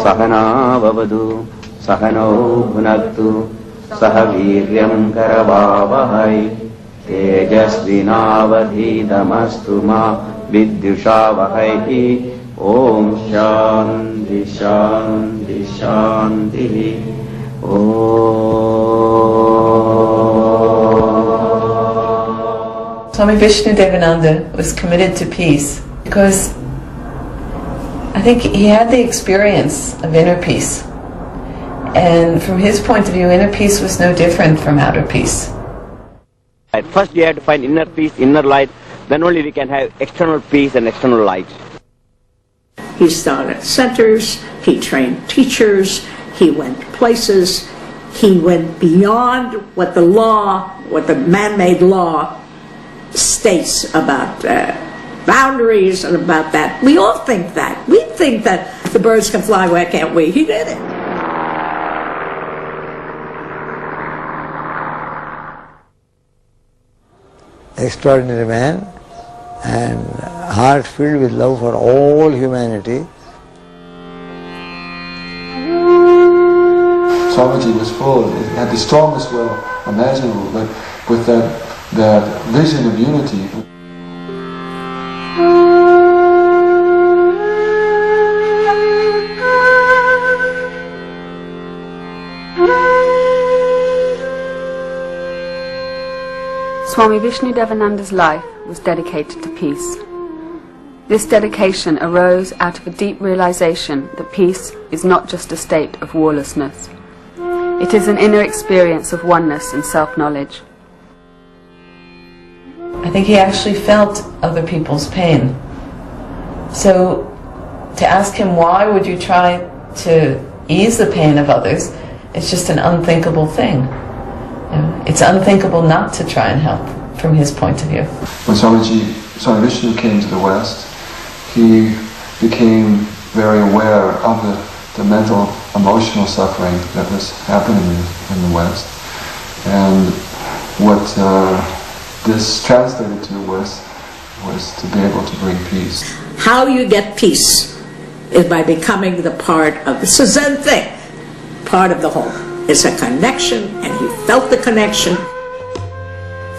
सहना भवतु सहनौ भुनक्तु सह वीर्यं करवावहै तेजस्विनावधीतमस्तु मा विद्युषावहैः ओम शांति शांति शांति Swami Vishnudevananda was committed to peace because I think he had the experience of inner peace. And from his point of view, inner peace was no different from outer peace. At first you have to find inner peace, inner light, then only we can have external peace and external light. He started centers, he trained teachers, he went places, he went beyond what the law, what the man-made law states about boundaries and about that. We all think that. We think that the birds can fly, why can't we? He did it. Extraordinary man, and heart filled with love for all humanity. Swamiji was full, he had the strongest will imaginable, but with that vision of unity. Swami Vishnudevananda's life was dedicated to peace. This dedication arose out of a deep realization that peace is not just a state of warlessness. It is an inner experience of oneness and self-knowledge. I think he actually felt other people's pain. So to ask him why would you try to ease the pain of others, it's just an unthinkable thing. You know, it's unthinkable not to try and help from his point of view. When Swami Vishnu came to the West, he became very aware of the mental, emotional suffering that was happening in the West. And what this translated to was to be able to bring peace. How you get peace is by becoming the part of, it's a Zen thing, part of the whole. It's a connection, and he felt the connection.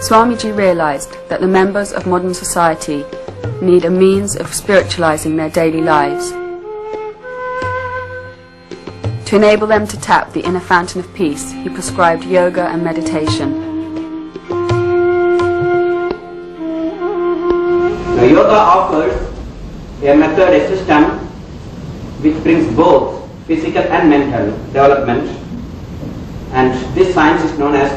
Swamiji realized that the members of modern society need a means of spiritualizing their daily lives. To enable them to tap the inner fountain of peace, he prescribed yoga and meditation. Now, yoga offers a method, a system which brings both physical and mental development, and this science is known as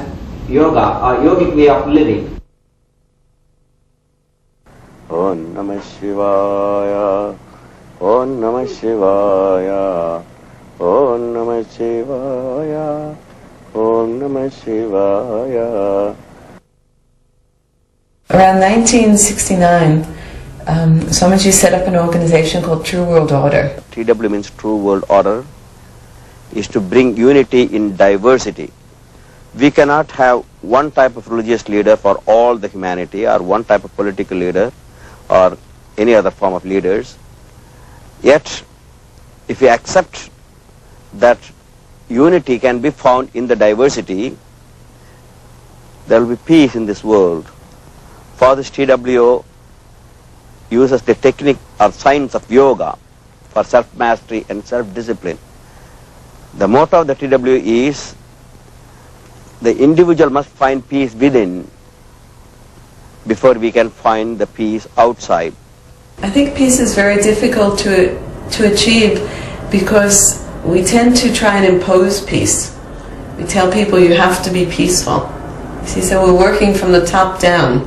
yoga or yogic way of living. Om Namah Shivaya, Om Namah Shivaya, Om Namah Shivaya, Om Namah Shivaya. Around 1969, Swamiji set up an organization called True World Order. TW means True World Order, is to bring unity in diversity. We cannot have one type of religious leader for all the humanity, or one type of political leader, or any other form of leaders. Yet, if we accept that unity can be found in the diversity, there will be peace in this world. For this TWO uses the technique or science of yoga for self-mastery and self-discipline. The motto of the TWO is the individual must find peace within before we can find the peace outside. I think peace is very difficult to achieve because we tend to try and impose peace. We tell people you have to be peaceful. See, so we're working from the top down.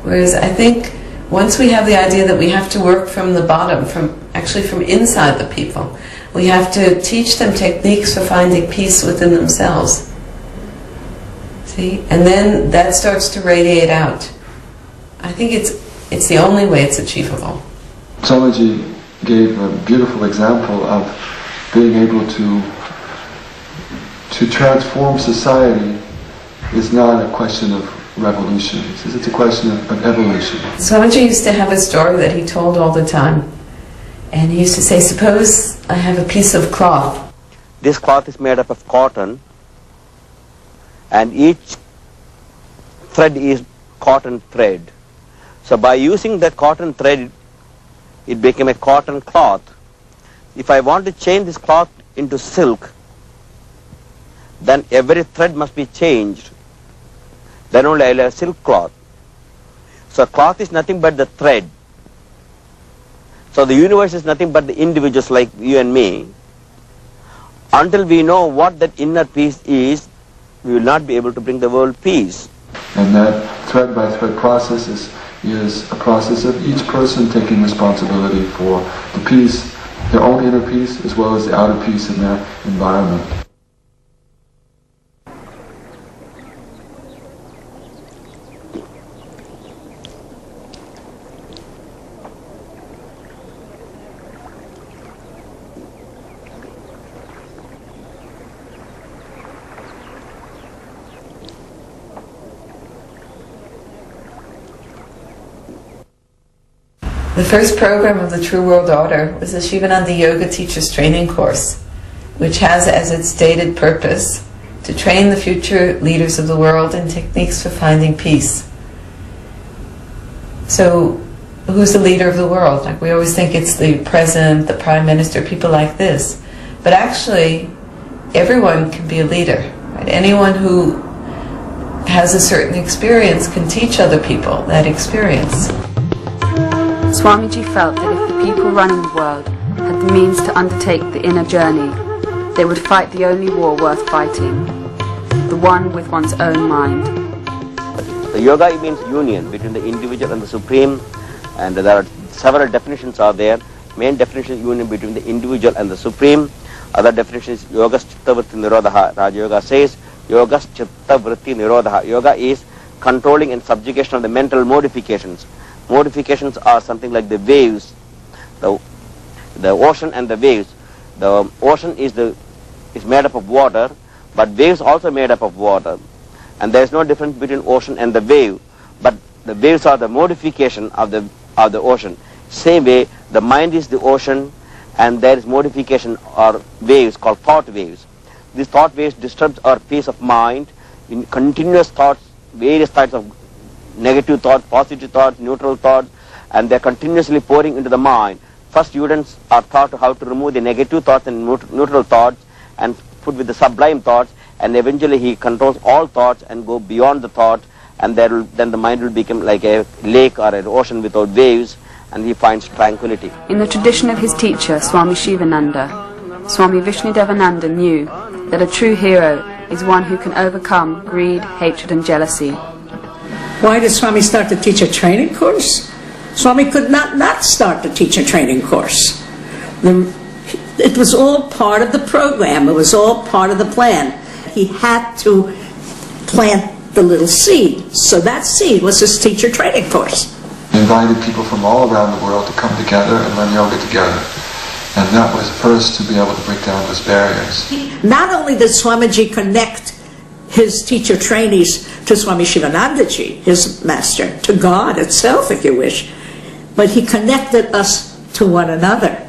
Whereas I think once we have the idea that we have to work from the bottom, from inside the people, we have to teach them techniques for finding peace within themselves. See? And then that starts to radiate out. I think it's the only way it's achievable. Swamiji gave a beautiful example of being able to transform society is not a question of revolution. He says it's a question of evolution. Swamiji used to have a story that he told all the time. And he used to say, suppose I have a piece of cloth. This cloth is made up of cotton, and each thread is cotton thread. So by using the cotton thread, it became a cotton cloth. If I want to change this cloth into silk, then every thread must be changed. Then only I'll have silk cloth. So cloth is nothing but the thread. So the universe is nothing but the individuals like you and me. Until we know what that inner peace is, we will not be able to bring the world peace. And that thread by thread process is a process of each person taking responsibility for the peace, their own inner peace, as well as the outer peace in their environment. The first program of the True World Order was the Shivananda Yoga Teachers Training Course, which has as its stated purpose to train the future leaders of the world in techniques for finding peace. So, who's the leader of the world? Like, we always think it's the president, the prime minister, people like this. But actually, everyone can be a leader. Right? Anyone who has a certain experience can teach other people that experience. Swamiji felt that if the people running the world had the means to undertake the inner journey, they would fight the only war worth fighting, the one with one's own mind. The yoga means union between the individual and the supreme, and there are several definitions are there. Main definition is union between the individual and the supreme. Other definition is yogas chitta vritti nirodha. Raja Yoga says yogas chitta vritti nirodha. Yoga is controlling and subjugation of the mental modifications. Modifications are something like the waves, the ocean and the waves. The ocean is made up of water, but waves also made up of water, and there is no difference between ocean and the wave. But the waves are the modification of the ocean. Same way, the mind is the ocean, and there is modification or waves called thought waves. These thought waves disturbs our peace of mind in continuous thoughts, various types of negative thoughts, positive thoughts, neutral thoughts, and they're continuously pouring into the mind. First, students are taught how to remove the negative thoughts and neutral thoughts and put with the sublime thoughts, and eventually he controls all thoughts and go beyond the thought, and then the mind will become like a lake or an ocean without waves, and he finds tranquility. In the tradition of his teacher, Swami Shivananda, Swami Vishnudevananda knew that a true hero is one who can overcome greed, hatred and jealousy. Why did Swami start the teacher training course? Swami could not start the teacher training course. It was all part of the program. It was all part of the plan. He had to plant the little seed. So that seed was his teacher training course. He invited people from all around the world to come together and learn yoga together. And that was first to be able to break down those barriers. Not only did Swamiji connect his teacher trainees to Swami Shivanandaji, his master, to God itself, if you wish, but he connected us to one another.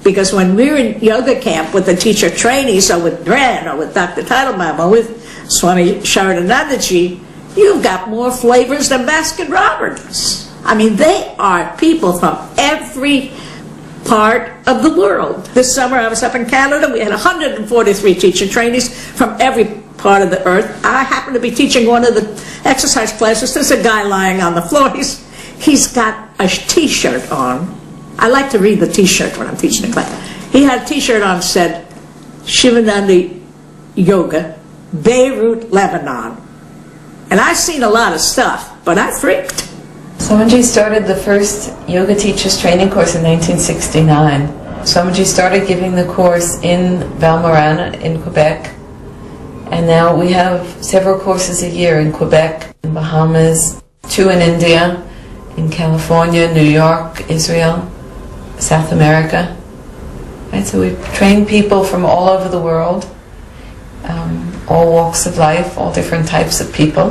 Because when we were in yoga camp with the teacher trainees, or with Dren, or with Dr. Teitelbaum, or with Swami Sharanandaji, you've got more flavors than Baskin Robbins. I mean, they are people from every part of the world. This summer I was up in Canada. We had 143 teacher trainees from every part of the earth. I happened to be teaching one of the exercise classes. There's a guy lying on the floor. He's got a t-shirt on. I like to read the t-shirt when I'm teaching the class. He had a t-shirt on that said, Shivananda Yoga, Beirut, Lebanon. And I've seen a lot of stuff, but I freaked. Swamiji started the first yoga teachers training course in 1969. Swamiji started giving the course in Valmarana in Quebec, and now we have several courses a year in Quebec, in Bahamas, 2 in India, in California, New York, Israel, South America. Right, so we train people from all over the world, all walks of life, all different types of people.